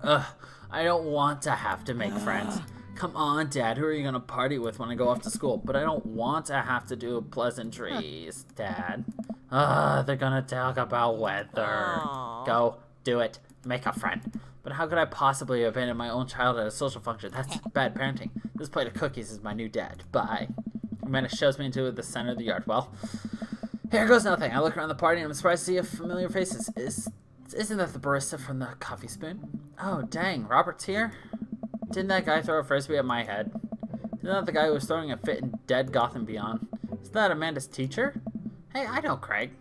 Ugh, I don't want to have to make friends. Come on, Dad, who are you going to party with when I go off to school? But I don't want to have to do pleasantries, Dad. They're going to talk about weather. Go, do it, make a friend. But how could I possibly abandon my own child at a social function? That's bad parenting. This plate of cookies is my new dad. Bye. Amanda shoves me into the center of the yard. Well, here goes nothing. I look around the party and I'm surprised to see a familiar faces. Isn't that the barista from the Coffee Spoon? Oh, dang, Robert's here? Didn't that guy throw a frisbee at my head? Isn't that the guy who was throwing a fit in Dead Gotham Beyond? Isn't that Amanda's teacher? Hey, I know Craig.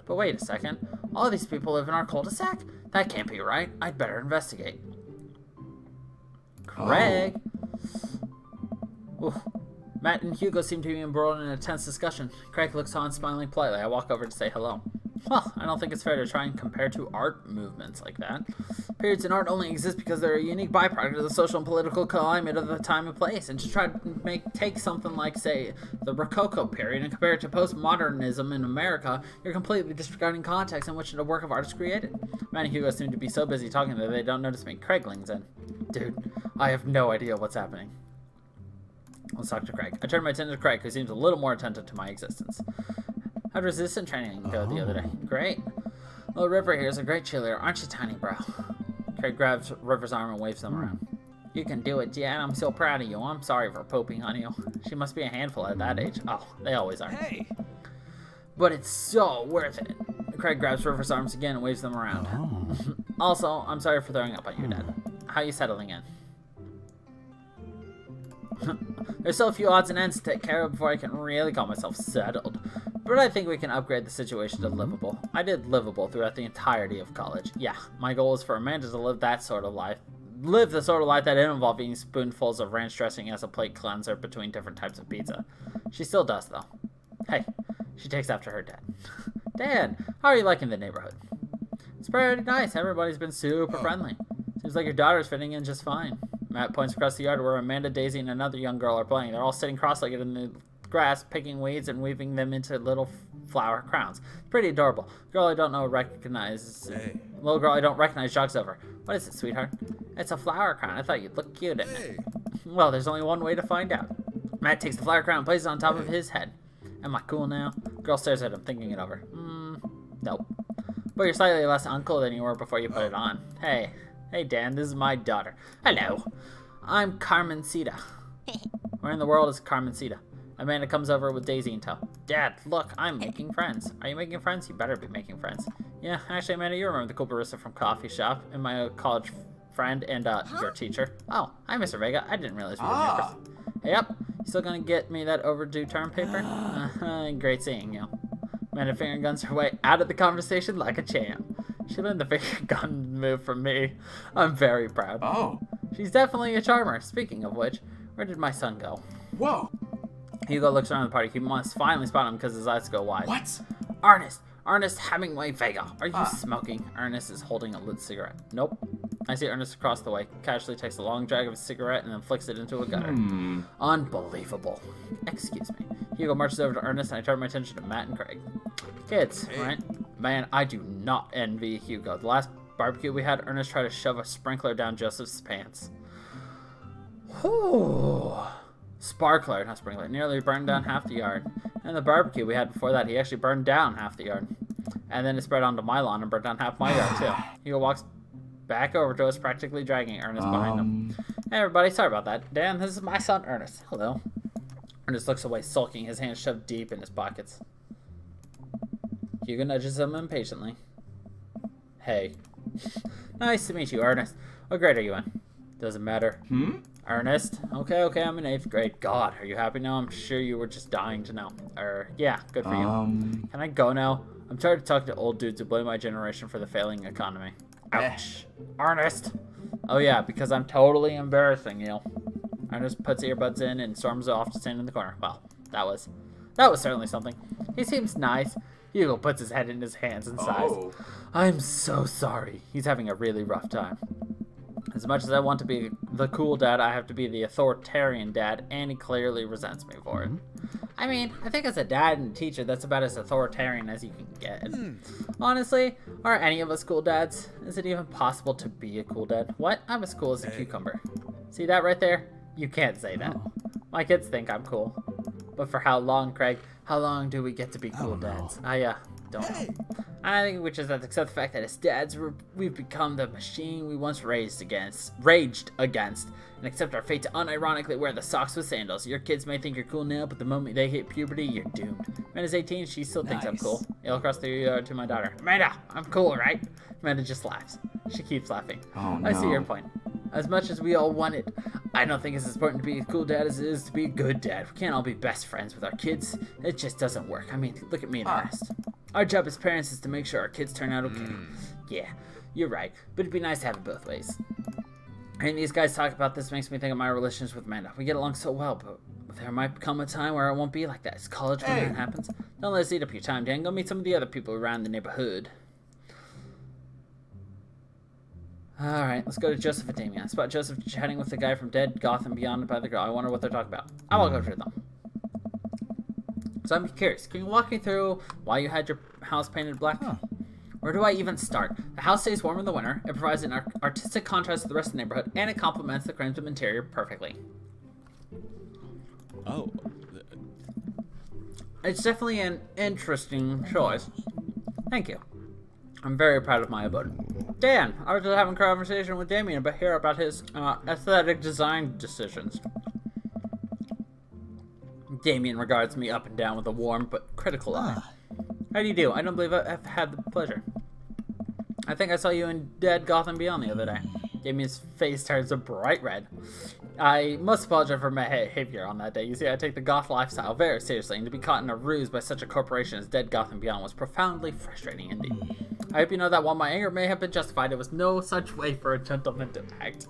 But wait a second. All these people live in our cul-de-sac? That can't be right. I'd better investigate. Craig! Oof. Matt and Hugo seem to be embroiled in a tense discussion. Craig looks on, smiling politely. I walk over to say hello. Well, I don't think it's fair to try and compare two art movements like that. Periods in art only exist because they're a unique byproduct of the social and political climate of the time and place. And to try to take something like, say, the Rococo period and compare it to postmodernism in America, you're completely disregarding context in which the work of art is created. Matt and Hugo seem to be so busy talking that they don't notice me. Craig leans in. Dude, I have no idea what's happening. Let's talk to Craig. I turn my attention to Craig, who seems a little more attentive to my existence. How'd resistance training go the other day? Great. Little River here is a great cheerleader, aren't you, tiny bro? Craig grabs River's arm and waves them around. You can do it, Dad. I'm so proud of you. I'm sorry for pooping on you. She must be a handful at that age. Oh, they always are. Hey. But it's so worth it. Craig grabs River's arms again and waves them around. Also, I'm sorry for throwing up on you, Dad. How are you settling in? There's still a few odds and ends to take care of before I can really call myself settled. But I think we can upgrade the situation to livable. I did livable throughout the entirety of college. Yeah, my goal is for Amanda to live that sort of life. Live the sort of life that didn't involve eating spoonfuls of ranch dressing as a plate cleanser between different types of pizza. She still does, though. Hey, she takes after her dad. Dad, how are you liking the neighborhood? It's pretty nice. Everybody's been super friendly. Seems like your daughter's fitting in just fine. Matt points across the yard where Amanda, Daisy, and another young girl are playing. They're all sitting cross-legged in the grass, picking weeds and weaving them into little flower crowns. It's pretty adorable. Little girl I don't recognize jogs over. What is it, sweetheart? It's a flower crown. I thought you'd look cute in it. Well, there's only one way to find out. Matt takes the flower crown and places it on top of his head. Am I cool now? Girl stares at him, thinking it over. Nope. But you're slightly less uncool than you were before you put it on. Hey, Dan, this is my daughter. Hello. I'm Carmencita. Where in the world is Carmencita? Amanda comes over with Daisy in tow. Dad, look, I'm making friends. Are you making friends? You better be making friends. Yeah, actually, Amanda, you remember the cool barista from Coffee Shop and my college friend and your teacher. Oh, hi, Mr. Vega. I didn't realize we were neighbors. Hey, up. You still gonna get me that overdue term paper? Great seeing you. Amanda finger guns her way out of the conversation like a champ. She learned the finger gun move from me. I'm very proud. Oh. She's definitely a charmer. Speaking of which, where did my son go? Whoa. Hugo looks around the party. He must finally spot him because his eyes go wide. What? Ernest Hemingway Vega. Are you smoking? Ernest is holding a lit cigarette. Nope. I see Ernest across the way. Casually takes a long drag of his cigarette and then flicks it into a gutter. Unbelievable. Excuse me. Hugo marches over to Ernest and I turn my attention to Matt and Craig. Kids, right? Man, I do not envy Hugo. The last barbecue we had, Ernest tried to shove a sprinkler down Joseph's pants. Whew. Sparkler, not sprinkler, nearly burned down half the yard. And the barbecue we had before that, he actually burned down half the yard. And then it spread onto my lawn and burned down half my yard, too. Hugo walks back over to us, practically dragging Ernest behind him. Hey, everybody, sorry about that. Dan, this is my son, Ernest. Hello. Ernest looks away, sulking, his hands shoved deep in his pockets. Hugo nudges him impatiently. Hey. Nice to meet you, Ernest. What grade are you in? Doesn't matter. Ernest? Okay, I'm in 8th grade. God, are you happy now? I'm sure you were just dying to know. Yeah, good for you. Can I go now? I'm tired of talking to old dudes who blame my generation for the failing economy. Ouch. Ernest! Oh yeah, because I'm totally embarrassing you. Ernest puts earbuds in and storms off to stand in the corner. Well, that was certainly something. He seems nice. Hugo puts his head in his hands and sighs. I'm so sorry. He's having a really rough time. As much as I want to be the cool dad, I have to be the authoritarian dad, and he clearly resents me for it. I mean, I think as a dad and teacher, that's about as authoritarian as you can get. Honestly, are any of us cool dads? Is it even possible to be a cool dad? What? I'm as cool as a cucumber. See that right there? You can't say that. My kids think I'm cool. But for how long, Craig? How long do we get to be cool dads? I don't know. I think we just have to accept the fact that as dads, we've become the machine we once raged against, and accept our fate to unironically wear the socks with sandals. Your kids may think you're cool now, but the moment they hit puberty, you're doomed. Amanda's 18, she still thinks I'm cool. Yell across the yard to my daughter. Amanda, I'm cool, right? Amanda just laughs. She keeps laughing. Oh, no. I see your point. As much as we all want it, I don't think it's as important to be a cool dad as it is to be a good dad. We can't all be best friends with our kids. It just doesn't work. I mean, look at me and the rest. Our job as parents is to make sure our kids turn out okay. Yeah, you're right. But it'd be nice to have it both ways. Hearing these guys talk about this makes me think of my relations with Amanda. We get along so well, but there might come a time where it won't be like that. It's college when that happens. Don't let us eat up your time, Dan. Go meet some of the other people around the neighborhood. Alright, let's go to Joseph and Damien. I spot Joseph chatting with the guy from Dead, Gotham Beyond by the girl. I wonder what they're talking about. I will go to them. So I'm curious, can you walk me through why you had your house painted black? Where do I even start? The house stays warm in the winter, it provides an artistic contrast to the rest of the neighborhood, and it complements the crimson interior perfectly. Oh. It's definitely an interesting choice. Thank you. I'm very proud of my abode. Dan, I was just having a conversation with Damien about his aesthetic design decisions. Damien regards me up and down with a warm but critical eye. How do you do? I don't believe I've had the pleasure. I think I saw you in Dead Gotham Beyond the other day. Damien's face turns a bright red. I must apologize for my behavior on that day. You see, I take the goth lifestyle very seriously, and to be caught in a ruse by such a corporation as Dead Gotham Beyond was profoundly frustrating indeed. I hope you know that while my anger may have been justified, it was no such way for a gentleman to act.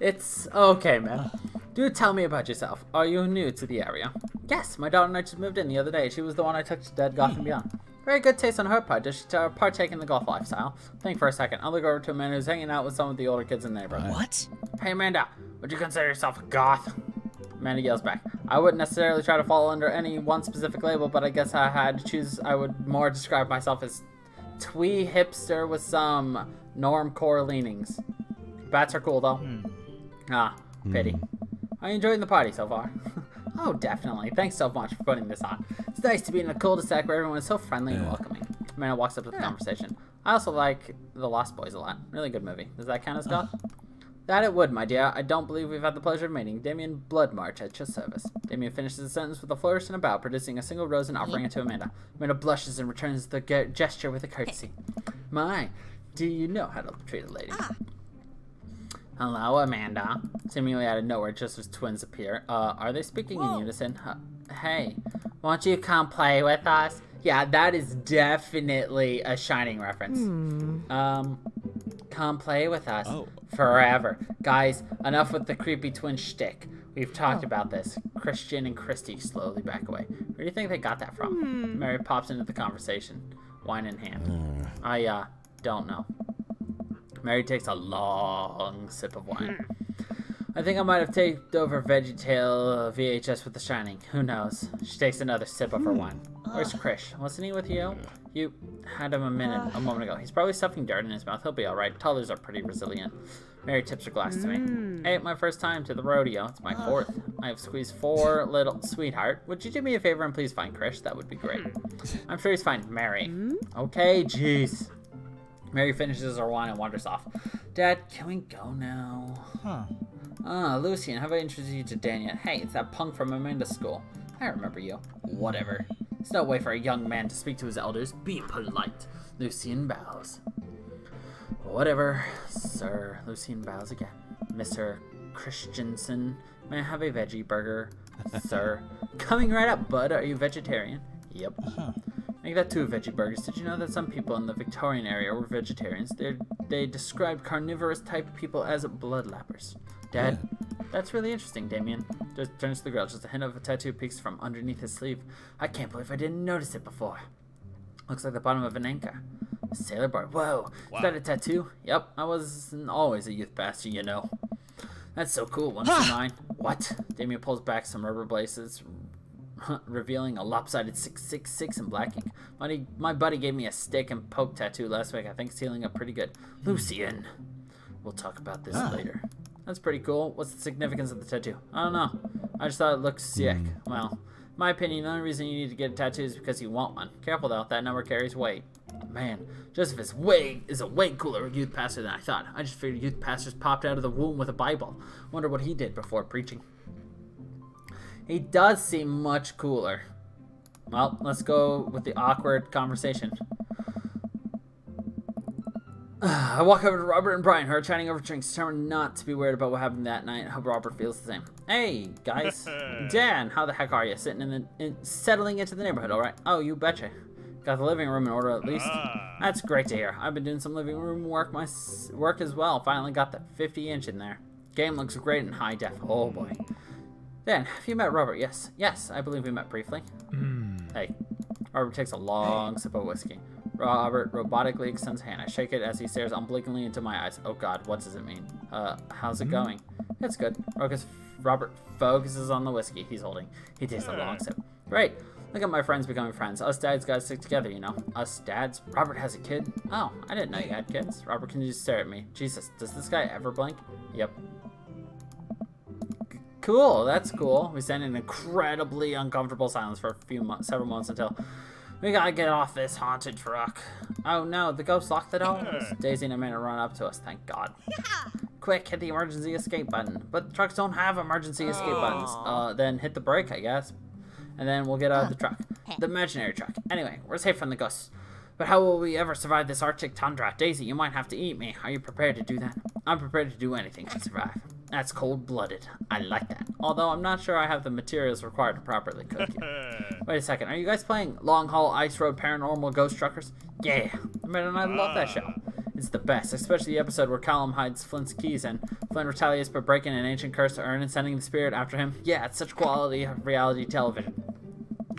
It's okay, man. Do tell me about yourself. Are you new to the area? Yes, my daughter and I just moved in the other day. She was the one I took to Dead Gotham Beyond. Very good taste on her part. Does she partake in the golf lifestyle? Think for a second. I'll look over to Amanda who's hanging out with some of the older kids in the neighborhood. What? Hey, Amanda, would you consider yourself a goth? Amanda yells back. I wouldn't necessarily try to fall under any one specific label, but I guess I had to choose. I would more describe myself as twee hipster with some normcore leanings. Bats are cool, though. Ah, pity. Are you enjoying the party so far? Oh, definitely. Thanks so much for putting this on. It's nice to be in a cul-de-sac where everyone is so friendly and welcoming. Amanda walks up to the conversation. I also like The Lost Boys a lot. Really good movie. Does that count as goth? That it would, my dear. I don't believe we've had the pleasure of meeting. Damien Bloodmarch at your service. Damien finishes the sentence with a flourish and a bow, producing a single rose and offering it to Amanda. Amanda blushes and returns the gesture with a curtsy. My, do you know how to treat a lady? Hello, Amanda. Seemingly out of nowhere, just as twins appear. Are they speaking in unison? Hey, won't you come play with us? Yeah, that is definitely a Shining reference. Come play with us. Forever. Guys, enough with the creepy twin shtick. We've talked about this. Christian and Christy slowly back away. Where do you think they got that from? Mary pops into the conversation, wine in hand. I, don't know. Mary takes a long sip of wine. I think I might have taped over VeggieTale VHS with The Shining. Who knows? She takes another sip of her wine. Where's Krish? Wasn't he with you? You had him a moment ago. He's probably stuffing dirt in his mouth. He'll be alright. Toddlers are pretty resilient. Mary tips her glass to me. Hey, my first time to the rodeo. It's my fourth. I have squeezed 4 little... Sweetheart, would you do me a favor and please find Krish? That would be great. I'm sure he's fine. Mary. Okay, jeez. Mary finishes her wine and wanders off. Dad, can we go now? Lucian, have I introduced you to Dan yet? Hey, it's that punk from Amanda's school. I remember you. Whatever. It's no way for a young man to speak to his elders. Be polite. Lucian bows. Whatever, sir. Lucian bows again. Mr. Christensen, may I have a veggie burger? Sir. Coming right up, bud. Are you vegetarian? Yep. Make that 2 veggie burgers. Did you know that some people in the Victorian area were vegetarians? They described carnivorous type people as bloodlappers. Dad, that's really interesting, Damien. Just turns to the girl. Just a hint of a tattoo peeks from underneath his sleeve. I can't believe I didn't notice it before. Looks like the bottom of an anchor. Sailor boy. Whoa. Wow. Is that a tattoo? Yep. I was always a youth pastor, you know. That's so cool. 129. What? Damien pulls back some rubber bracelets, revealing a lopsided 666 in black ink. My buddy gave me a stick and poke tattoo last week. I think it's healing up pretty good. Lucian. We'll talk about this later. That's pretty cool. What's the significance of the tattoo? I don't know. I just thought it looked sick. Well, in my opinion, the only reason you need to get a tattoo is because you want one. Careful though, that number carries weight. Man, Joseph is a way cooler youth pastor than I thought. I just figured youth pastors popped out of the womb with a Bible. Wonder what he did before preaching. He does seem much cooler. Well, let's go with the awkward conversation. I walk over to Robert and Brian, who are chatting over drinks, determined not to be worried about what happened that night. I hope Robert feels the same. Hey, guys. Dan, how the heck are you? Settling into the neighborhood, all right? Oh, you betcha. Got the living room in order at least. That's great to hear. I've been doing some living room work as well. Finally got the 50-inch in there. Game looks great in high def. Oh boy. Dan, have you met Robert? Yes. Yes, I believe we met briefly. Hey. Robert takes a long sip of whiskey. Robert robotically extends a hand. I shake it as he stares unblinkingly into my eyes. Oh god, what does it mean? How's it going? It's good. Robert focuses on the whiskey he's holding. He takes a long sip. Great. Look at my friends becoming friends. Us dads gotta stick together, you know. Us dads? Robert has a kid? Oh, I didn't know you had kids. Robert can just stare at me. Jesus, does this guy ever blink? Yep. Cool, that's cool. We stand in incredibly uncomfortable silence for several months until we gotta get off this haunted truck. Oh no, the ghost locked the doors. Daisy and Amanda run up to us, thank God. Quick, hit the emergency escape button. But trucks don't have emergency escape buttons. Then hit the brake, I guess. And then we'll get out of the truck. The imaginary truck. Anyway, we're safe from the ghosts. But how will we ever survive this Arctic tundra? Daisy, you might have to eat me. Are you prepared to do that? I'm prepared to do anything to survive. That's cold-blooded. I like that. Although I'm not sure I have the materials required to properly cook you. Wait a second. Are you guys playing Long Haul Ice Road Paranormal Ghost Truckers? Yeah. Man, and I love that show. It's the best, especially the episode where Callum hides Flint's keys and Flint retaliates by breaking an ancient curse to earn and sending the spirit after him. Yeah, it's such quality of reality television.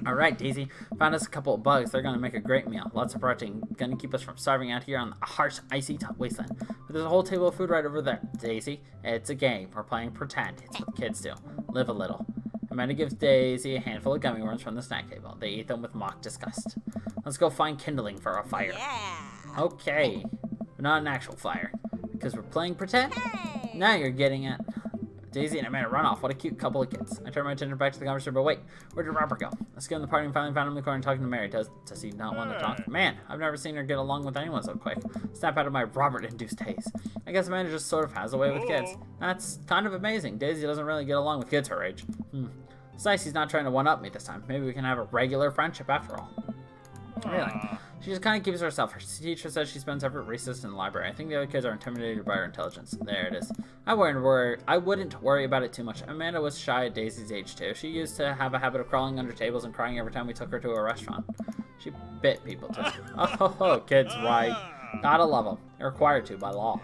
Alright, Daisy. Found us a couple of bugs. They're gonna make a great meal. Lots of protein. Gonna keep us from starving out here on the harsh, icy wasteland. But there's a whole table of food right over there. Daisy, it's a game. We're playing pretend. It's what kids do. Live a little. Amanda gives Daisy a handful of gummy worms from the snack table. They eat them with mock disgust. Let's go find kindling for a fire. Yeah. Okay. But not an actual fire. Because we're playing pretend? Now you're getting it. Daisy and Amanda run off. What a cute couple of kids. I turn my attention back to the conversation, but wait, where did Robert go? Let's get in the party and finally found him in the corner talking to Mary. Does he not want to talk? Man, I've never seen her get along with anyone so quick. Snap out of my Robert-induced haze. I guess Amanda just sort of has a way with kids. That's kind of amazing. Daisy doesn't really get along with kids her age. It's nice he's not trying to one-up me this time. Maybe we can have a regular friendship after all. Really? She just kind of keeps herself. Her teacher says she spends every recess in the library. I think the other kids are intimidated by her intelligence. There it is. I wouldn't worry about it too much. Amanda was shy at Daisy's age too. She used to have a habit of crawling under tables and crying every time we took her to a restaurant. She bit people too. Oh, kids, right. Gotta love them. They're required to by law.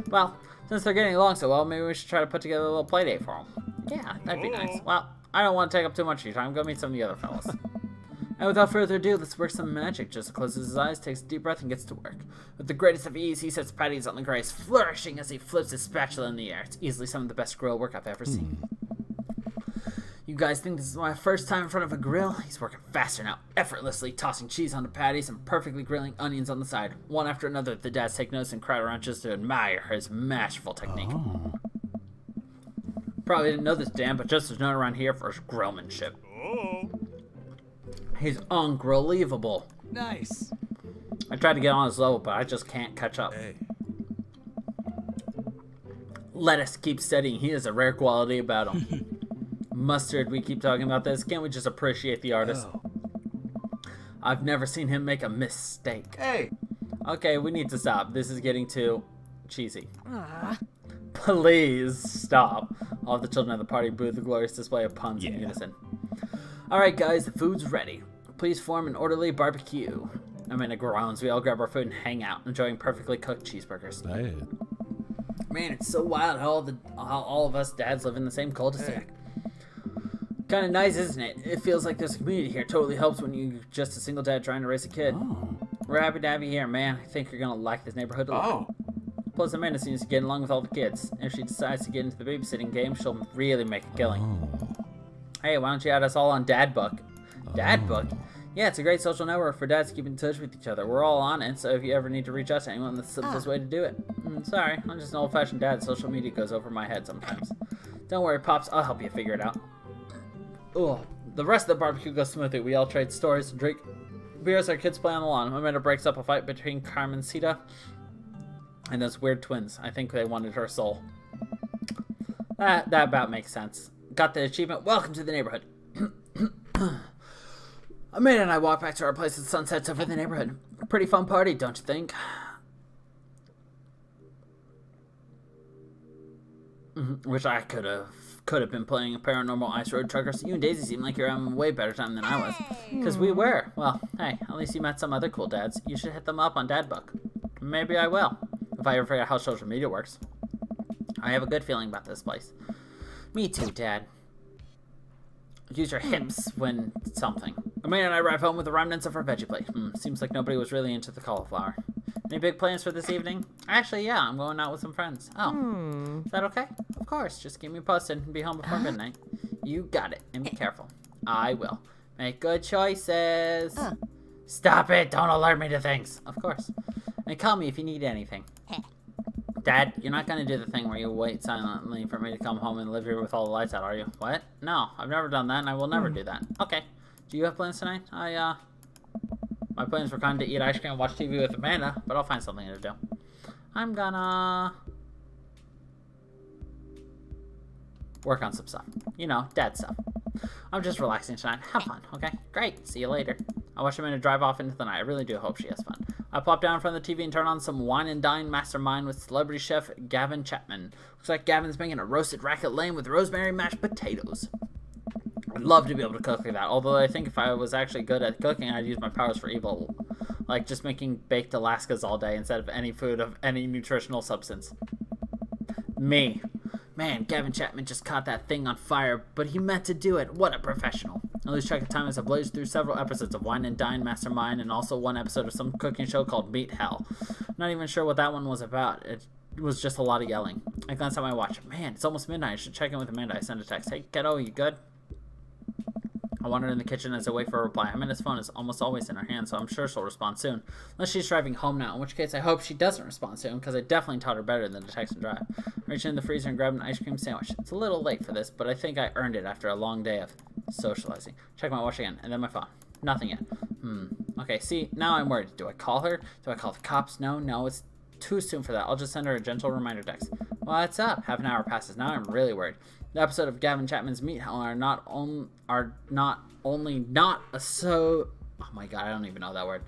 Well, since they're getting along so well, maybe we should try to put together a little play date for them. Yeah, that'd be nice. Well, I don't want to take up too much of your time. Go meet some of the other fellas. And without further ado, let's work some magic. Joseph closes his eyes, takes a deep breath, and gets to work. With the greatest of ease, he sets patties on the grace, flourishing as he flips his spatula in the air. It's easily some of the best grill work I've ever seen. You guys think this is my first time in front of a grill? He's working faster now, effortlessly tossing cheese onto patties and perfectly grilling onions on the side. One after another, the dads take notice and crowd around just to admire his masterful technique. Probably didn't know this, Dan, but Joseph's known around here for his grillmanship. He's unbelievable. Nice. I tried to get on his level, but I just can't catch up. Hey. Let us keep studying. He has a rare quality about him. Mustard, we keep talking about this. Can't we just appreciate the artist? Oh. I've never seen him make a mistake. Hey. Okay, we need to stop. This is getting too cheesy. Please stop. All of the children at the party booed the glorious display of puns in unison. Alright guys, the food's ready. Please form an orderly barbecue. Amanda groans. We all grab our food and hang out, enjoying perfectly cooked cheeseburgers. Man, it's so wild how all of us dads live in the same cul-de-sac. Kind of nice, isn't it? It feels like there's a community here. Totally helps when you're just a single dad trying to raise a kid. We're happy to have you here, man. I think you're gonna like this neighborhood a lot. Plus, Amanda seems to get along with all the kids. If she decides to get into the babysitting game, she'll really make a killing. Hey, why don't you add us all on Dad Book? Dad Book? Yeah, it's a great social network for dads to keep in touch with each other. We're all on it, so if you ever need to reach out to anyone, that's the simplest way to do it. Sorry, I'm just an old-fashioned dad. Social media goes over my head sometimes. Don't worry, Pops. I'll help you figure it out. Ugh. The rest of the barbecue goes smoothly. We all trade stories and drink beers. Our kids play on the lawn. Amanda breaks up a fight between Carmencita and those weird twins. I think they wanted her soul. That about makes sense. Got the achievement. Welcome to the neighborhood. Amanda and I walk back to our place as the sun sets over the neighborhood. A pretty fun party, don't you think? Wish I could have been playing a paranormal ice road truckers. You and Daisy seem like you're having a way better time than I was. Because we were. Well, hey, at least you met some other cool dads. You should hit them up on Dad Book. Maybe I will, if I ever figure out how social media works. I have a good feeling about this place. Me too, Dad. Use your hips when something. Amanda and I arrive home with the remnants of our veggie plate. Seems like nobody was really into the cauliflower. Any big plans for this evening? Actually, yeah, I'm going out with some friends. Oh, is that okay? Of course, just keep me posted and be home before midnight. You got it, and be careful. I will. Make good choices. Stop it, don't alert me to things. Of course. And call me if you need anything. Dad, you're not going to do the thing where you wait silently for me to come home and live here with all the lights out, are you? What? No, I've never done that, and I will never do that. Okay. Do you have plans tonight? My plans were kind of to eat ice cream and watch TV with Amanda, but I'll find something to do. I'm gonna work on some stuff. You know, dad stuff. I'm just relaxing tonight. Have fun, okay? Great. See you later. I watch Amanda drive off into the night. I really do hope she has fun. I plop down in front of the TV and turn on some Wine and Dine Mastermind with celebrity chef Gavin Chapman. Looks like Gavin's making a roasted raclette lamb with rosemary mashed potatoes. I'd love to be able to cook like that, although I think if I was actually good at cooking, I'd use my powers for evil. Like just making baked Alaskas all day instead of any food of any nutritional substance. Me. Man, Gavin Chapman just caught that thing on fire, but he meant to do it. What a professional. I lose track of time as I blaze through several episodes of Wine and Dine Mastermind and also one episode of some cooking show called Meat Hell. Not even sure what that one was about. It was just a lot of yelling. I glance at my watch. Man, it's almost midnight. I should check in with Amanda. I send a text. Hey, kiddo, you good? I wander in the kitchen as I wait for a reply. Amanda's phone is almost always in her hand, so I'm sure she'll respond soon. Unless she's driving home now, in which case I hope she doesn't respond soon, because I definitely taught her better than to text and drive. I reach in the freezer and grab an ice cream sandwich. It's a little late for this, but I think I earned it after a long day of socializing. Check my watch again, and then my phone. Nothing yet. Okay, see, now I'm worried. Do I call her? Do I call the cops? No, it's too soon for that. I'll just send her a gentle reminder text. What's up? Half an hour passes. Now I'm really worried. The episode of Gavin Chapman's Meat Hell oh my god, I don't even know that word.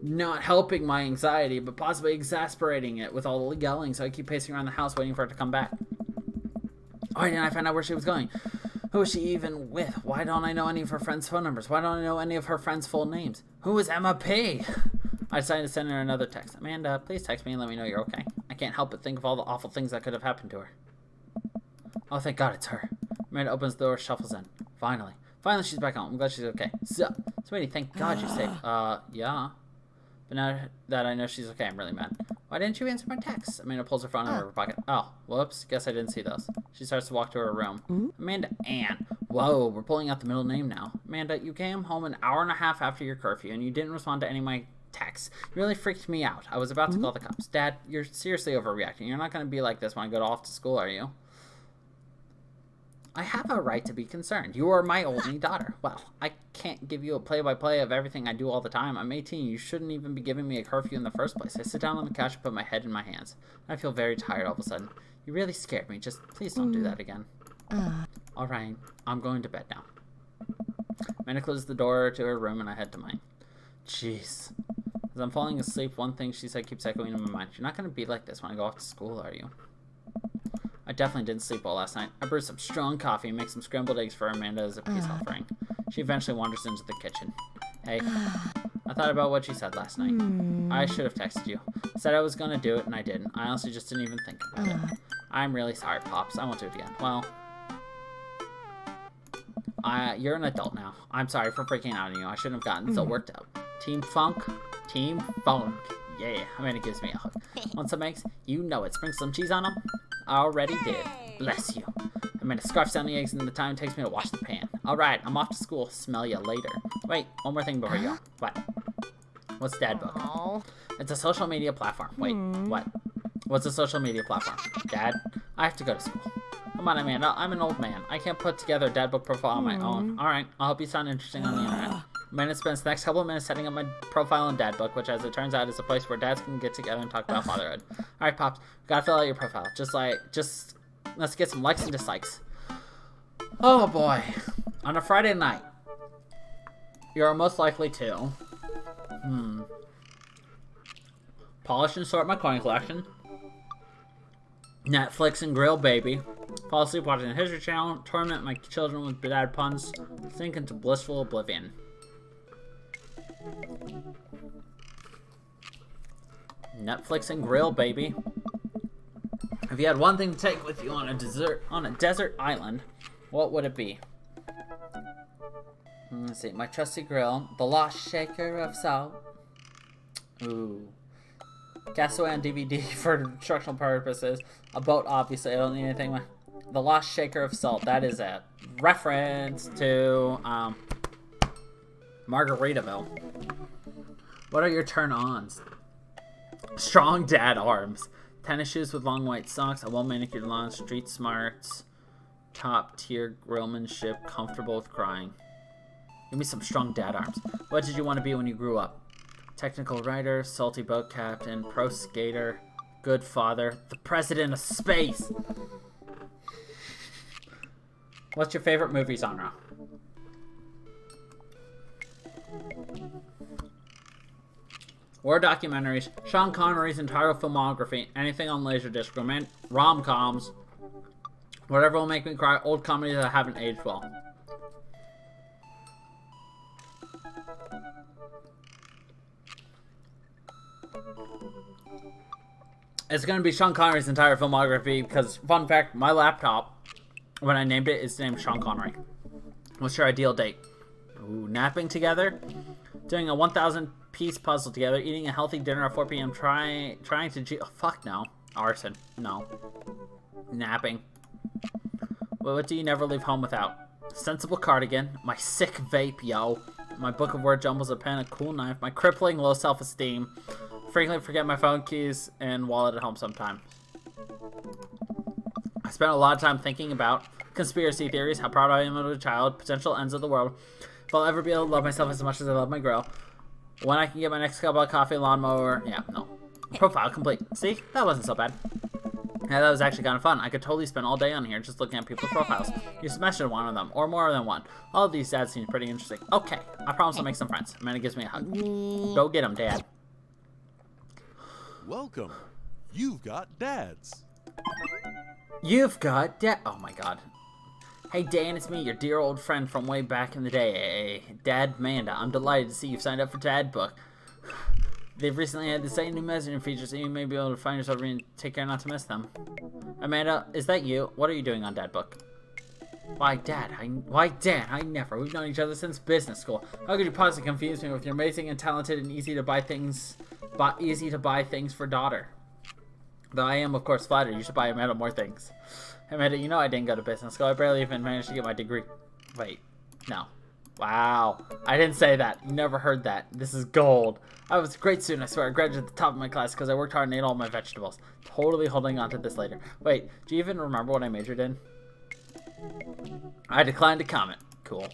Not helping my anxiety, but possibly exasperating it with all the yelling, so I keep pacing around the house waiting for it to come back. Why didn't I find out where she was going? Who is she even with? Why don't I know any of her friends' phone numbers? Why don't I know any of her friends' full names? Who is Emma P? I decided to send her another text. Amanda, please text me and let me know you're okay. I can't help but think of all the awful things that could have happened to her. Oh, thank God it's her. Amanda opens the door, shuffles in. Finally, she's back home. I'm glad she's okay. So, sweetie, thank God you're safe. Yeah. But now that I know she's okay, I'm really mad. Why didn't you answer my text? Amanda pulls her phone out of her pocket. Oh, whoops. Guess I didn't see those. She starts to walk to her room. Amanda Ann. Whoa, we're pulling out the middle name now. Amanda, you came home an hour and a half after your curfew, and you didn't respond to any of my texts. You really freaked me out. I was about to call the cops. Dad, you're seriously overreacting. You're not going to be like this when I go off to school, are you? I have a right to be concerned. You are my only daughter. Well, I can't give you a play-by-play of everything I do all the time. I'm 18. You shouldn't even be giving me a curfew in the first place. I sit down on the couch and put my head in my hands. I feel very tired all of a sudden. You really scared me. Just please don't do that again. All right. I'm going to bed now. Amanda closes the door to her room and I head to mine. Jeez. As I'm falling asleep, one thing she said keeps echoing in my mind. You're not going to be like this when I go off to school, are you? I definitely didn't sleep well last night. I brewed some strong coffee and make some scrambled eggs for Amanda as a peace offering. She eventually wanders into the kitchen. Hey, I thought about what you said last night. I should have texted you. Said I was going to do it and I didn't. I honestly just didn't even think about it. I'm really sorry, Pops. I won't do it again. Well, You're an adult now. I'm sorry for freaking out on you. I shouldn't have gotten so worked up. Team Funk. Team Funk. Yeah, I mean, it gives me a hug. Want some eggs? You know it. Sprinkle some cheese on them? Already did. Bless you. I made a scarf sound the eggs in the time it takes me to wash the pan. Alright, I'm off to school. Smell you later. Wait, one more thing before you go. What? What's Dad Book? Aww. It's a social media platform. Wait, what? What's a social media platform? Dad, I have to go to school. Come on, Amanda. I'm an old man. I can't put together a Dad Book profile on my own. Alright, I'll help you sound interesting on the internet. Amanda spends the next couple of minutes setting up my profile in Dad Book, which, as it turns out, is a place where dads can get together and talk about fatherhood. Alright, Pops. Gotta fill out your profile. Let's get some likes and dislikes. Oh, boy. On a Friday night, you're most likely to... polish and sort my coin collection. Netflix and grill baby. Fall asleep watching the History Channel. Torment my children with bad puns. Sink into blissful oblivion. Netflix and grill baby. If you had one thing to take with you on a desert island, what would it be? Let's see. My trusty grill. The lost shaker of salt. Ooh. Castaway on DVD for instructional purposes. A boat, obviously. I don't need anything. The Lost Shaker of Salt. That is a reference to Margaritaville. What are your turn-ons? Strong dad arms. Tennis shoes with long white socks. A well-manicured lawn. Street smarts. Top-tier grillmanship. Comfortable with crying. Give me some strong dad arms. What did you want to be when you grew up? Technical writer, salty boat captain, pro skater, good father, the president of space. What's your favorite movie genre? War documentaries, Sean Connery's entire filmography, anything on Laserdisc, rom-coms, whatever will make me cry, old comedies that haven't aged well. It's going to be Sean Connery's entire filmography because, fun fact, my laptop, when I named it, is named Sean Connery. What's your ideal date? Ooh, napping together? Doing a 1,000-piece puzzle together, eating a healthy dinner at 4 p.m., trying to... Oh, fuck no. Arson. No. Napping. Well, what do you never leave home without? Sensible cardigan, my sick vape, yo, my book of word jumbles, a pen, a cool knife, my crippling low self-esteem, frequently forget my phone keys and wallet at home sometimes. I spent a lot of time thinking about conspiracy theories, how proud I am of a child, potential ends of the world, if I'll ever be able to love myself as much as I love my girl, when I can get my next cup of coffee, lawnmower, yeah, no. Profile complete. See? That wasn't so bad. Yeah, that was actually kind of fun. I could totally spend all day on here just looking at people's profiles. You smashed one of them, or more than one. All of these dads seem pretty interesting. Okay, I promise I'll make some friends. Amanda gives me a hug. Go get them, Dad. Welcome. You've got dads. You've got dad. Oh my god. Hey Dan, it's me, your dear old friend from way back in the day. Dad Amanda. I'm delighted to see you've signed up for Dad Book. They've recently had the same new messaging features, so you may be able to find yourself and take care not to miss them. Amanda, is that you? What are you doing on Dad Book? Why, Dad? I never. We've known each other since business school. How could you possibly confuse me with your amazing and talented and easy to buy things for daughter? Though I am, of course, flattered. You should buy Amanda more things. Amanda, you know I didn't go to business school. I barely even managed to get my degree. Wait, no. Wow. I didn't say that. You never heard that. This is gold. I was a great student, I swear. I graduated at the top of my class because I worked hard and ate all my vegetables. Totally holding on to this later. Wait, do you even remember what I majored in? I declined to comment. Cool.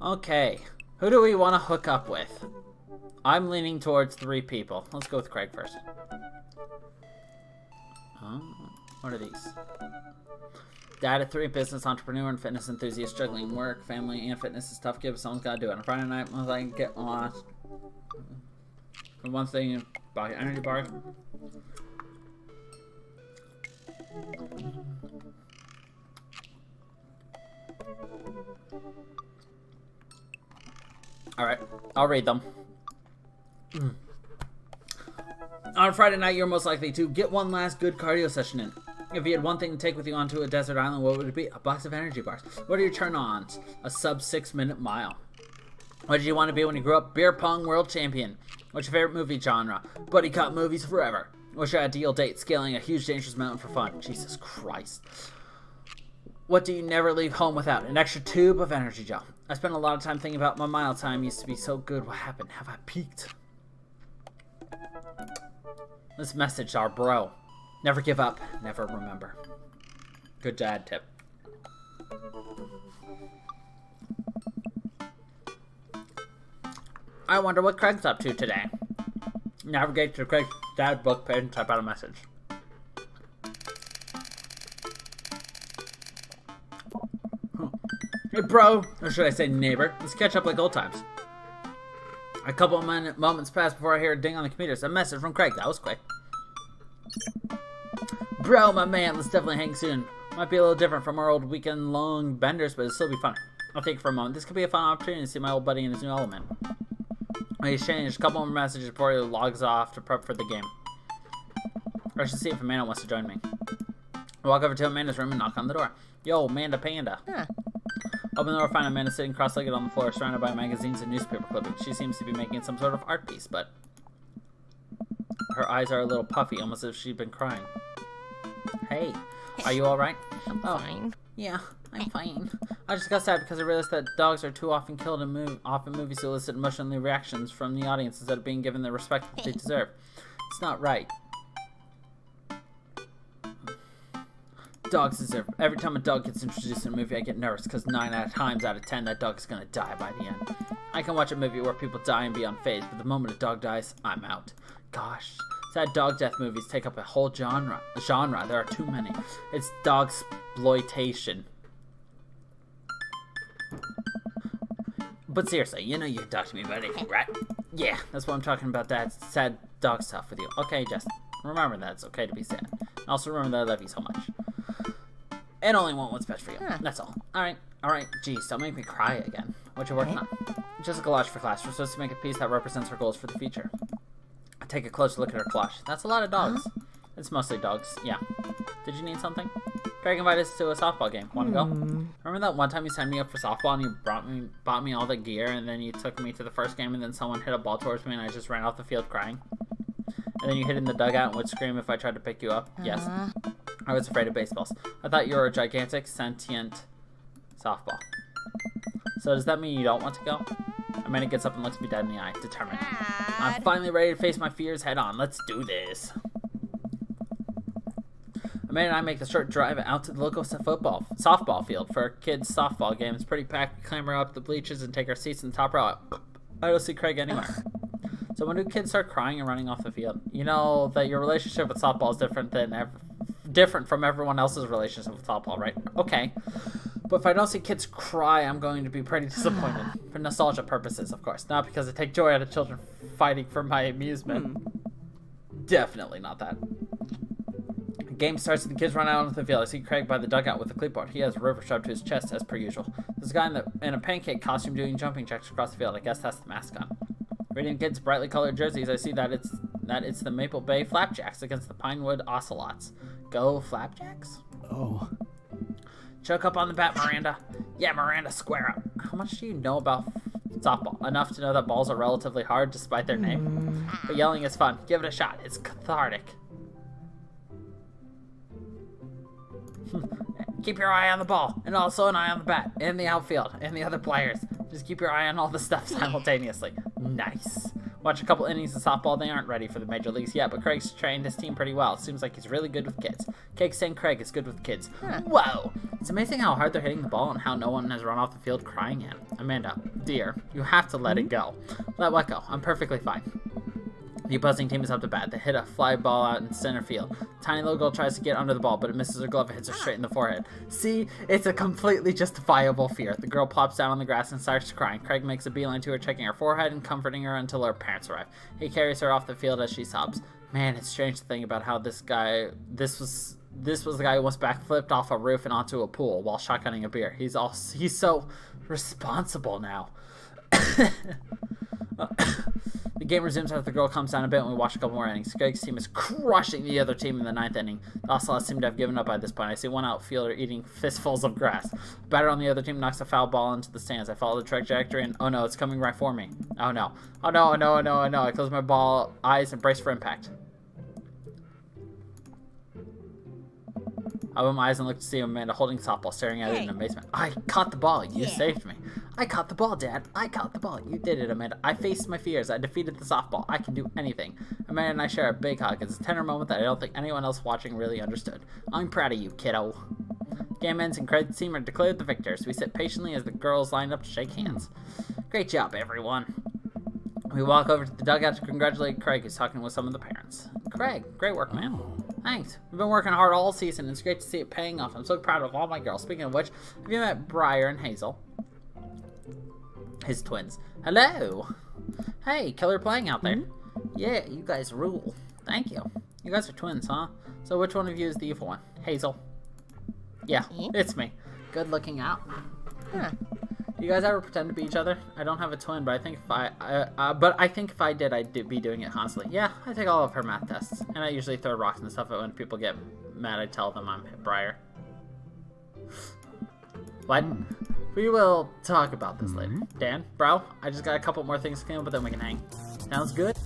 Okay. Who do we want to hook up with? I'm leaning towards 3 people. Let's go with Craig first. What are these? Dad at 3, business entrepreneur and fitness enthusiast, juggling work, family, and fitness is tough. Give someone's gotta do it. On a Friday night, once I can get lost. And one thing about energy bars. Alright, I'll read them. On Friday night, you're most likely to get one last good cardio session in. If you had one thing to take with you onto a desert island, what would it be? A box of energy bars. What are your turn-ons? A sub 6-minute mile. What did you want to be when you grew up? Beer pong world champion. What's your favorite movie genre? Buddy cop movies forever. What's your ideal date? Scaling a huge dangerous mountain for fun. Jesus Christ. What do you never leave home without? An extra tube of energy gel. I spent a lot of time thinking about my mile time. Used to be so good. What happened? Have I peaked? This message, our bro. Never give up. Never remember. Good dad tip. I wonder what Craig's up to today. Navigate to Craig's dad book page and type out a message. Hey bro, or should I say neighbor, let's catch up like old times. A couple of moments pass before I hear a ding on the computer. It's a message from Craig. That was quick. Bro, my man, let's definitely hang soon. Might be a little different from our old weekend-long benders, but it'll still be fun. I'll take it for a moment. This could be a fun opportunity to see my old buddy in his new element. I exchanged a couple more messages before he logs off to prep for the game. Or I should see if Amanda wants to join me. I walk over to Amanda's room and knock on the door. Yo, Amanda Panda. Huh. Open the door, find Amanda sitting cross-legged on the floor, surrounded by magazines and newspaper clippings. She seems to be making some sort of art piece, but her eyes are a little puffy, almost as if she'd been crying. Hey, are you alright? I'm fine. Yeah, I'm fine. I just got sad because I realized that dogs are too often killed in movies to elicit emotional reactions from the audience instead of being given the respect that they deserve. It's not right. Dogs deserve. Every time a dog gets introduced in a movie, I get nervous because 9 times out of 10, that dog is going to die by the end. I can watch a movie where people die and be unfazed, but the moment a dog dies, I'm out. Gosh. Sad dog death movies take up a whole genre. There are too many. It's dog exploitation. But seriously, you know you can talk to me about anything, right? Yeah, that's what I'm talking about, that sad dog stuff with you. Okay, just remember that it's okay to be sad. Also remember that I love you so much. And only want what's best for you. That's all. Alright. Geez, don't make me cry again. What you working on? Just a collage for class. We're supposed to make a piece that represents our goals for the future. Take a closer look at our collage. That's a lot of dogs. It's mostly dogs. Yeah. Did you need something? Craig invited us to a softball game. Want to go? Remember that one time you signed me up for softball and you bought me all the gear, and then you took me to the first game and then someone hit a ball towards me and I just ran off the field crying? And then you hid in the dugout and would scream if I tried to pick you up? Yes. I was afraid of baseballs. I thought you were a gigantic, sentient softball. So does that mean you don't want to go? Amanda gets up and looks me dead in the eye, determined. I'm finally ready to face my fears head on. Let's do this. Amanda and I make the short drive out to the local softball field for a kids' softball game. It's pretty packed. We clamber up the bleachers and take our seats in the top row. I don't see Craig anywhere. So when do kids start crying and running off the field? You know that your relationship with softball is different from everyone else's relationship with softball, right? Okay. But if I don't see kids cry, I'm going to be pretty disappointed. For nostalgia purposes, of course. Not because I take joy out of children fighting for my amusement. Definitely not that. The game starts and the kids run out onto the field. I see Craig by the dugout with a clipboard. He has a river strapped to his chest, as per usual. There's a guy in a pancake costume doing jumping jacks across the field. I guess that's the mascot. Reading kids' brightly colored jerseys, I see that it's the Maple Bay Flapjacks against the Pinewood Ocelots. Go Flapjacks? Oh. Choke up on the bat, Miranda. Yeah, Miranda, square up. How much do you know about softball? Enough to know that balls are relatively hard despite their name. But yelling is fun. Give it a shot. It's cathartic. Keep your eye on the ball, and also an eye on the bat, and the outfield, and the other players. Just keep your eye on all the stuff simultaneously. Nice. Watch a couple innings of softball. They aren't ready for the major leagues yet, but Craig's trained his team pretty well. It seems like he's really good with kids. Cake's saying Craig is good with kids. Whoa! It's amazing how hard they're hitting the ball and how no one has run off the field crying yet. Amanda, dear, you have to let it go. Let what go? I'm perfectly fine. The opposing team is up to bat. They hit a fly ball out in center field. Tiny little girl tries to get under the ball, but it misses her glove and hits her straight in the forehead. See? It's a completely justifiable fear. The girl plops down on the grass and starts crying. Craig makes a beeline to her, checking her forehead and comforting her until her parents arrive. He carries her off the field as she sobs. Man, it's strange to think about how this was the guy who once backflipped off a roof and onto a pool while shotgunning a beer. He's so responsible now. The game resumes after the girl calms down a bit and we watch a couple more innings. Greg's team is crushing the other team in the 9th inning. The Ocelots seem to have given up by this point. I see one outfielder eating fistfuls of grass. A batter on the other team knocks a foul ball into the stands. I follow the trajectory and oh no, it's coming right for me. Oh no. Oh no, oh no, oh no, oh no. I close my eyes and brace for impact. I opened my eyes and looked to see Amanda holding softball, staring at it in amazement. I caught the ball. You saved me. I caught the ball, Dad. I caught the ball. You did it, Amanda. I faced my fears. I defeated the softball. I can do anything. Amanda and I share a big hug. It's a tender moment that I don't think anyone else watching really understood. I'm proud of you, kiddo. Game ends and Craig's team are declared the victors. We sit patiently as the girls line up to shake hands. Great job, everyone. We walk over to the dugout to congratulate Craig, who's talking with some of the parents. Craig, great work, man. Thanks. We've been working hard all season, and it's great to see it paying off. I'm so proud of all my girls. Speaking of which, have you met Briar and Hazel? His twins. Hello. Hey, killer playing out there. Yeah, you guys rule. Thank you. You guys are twins, huh? So which one of you is the evil one? Hazel. Yeah, it's me. Good looking out. Huh. Do you guys ever pretend to be each other? I don't have a twin, but I think if I did, I'd be doing it constantly. Yeah, I take all of her math tests, and I usually throw rocks and stuff. But when people get mad, I tell them I'm Briar. What? We will talk about this later. Dan, bro, I just got a couple more things to clean up, but then we can hang. Sounds good?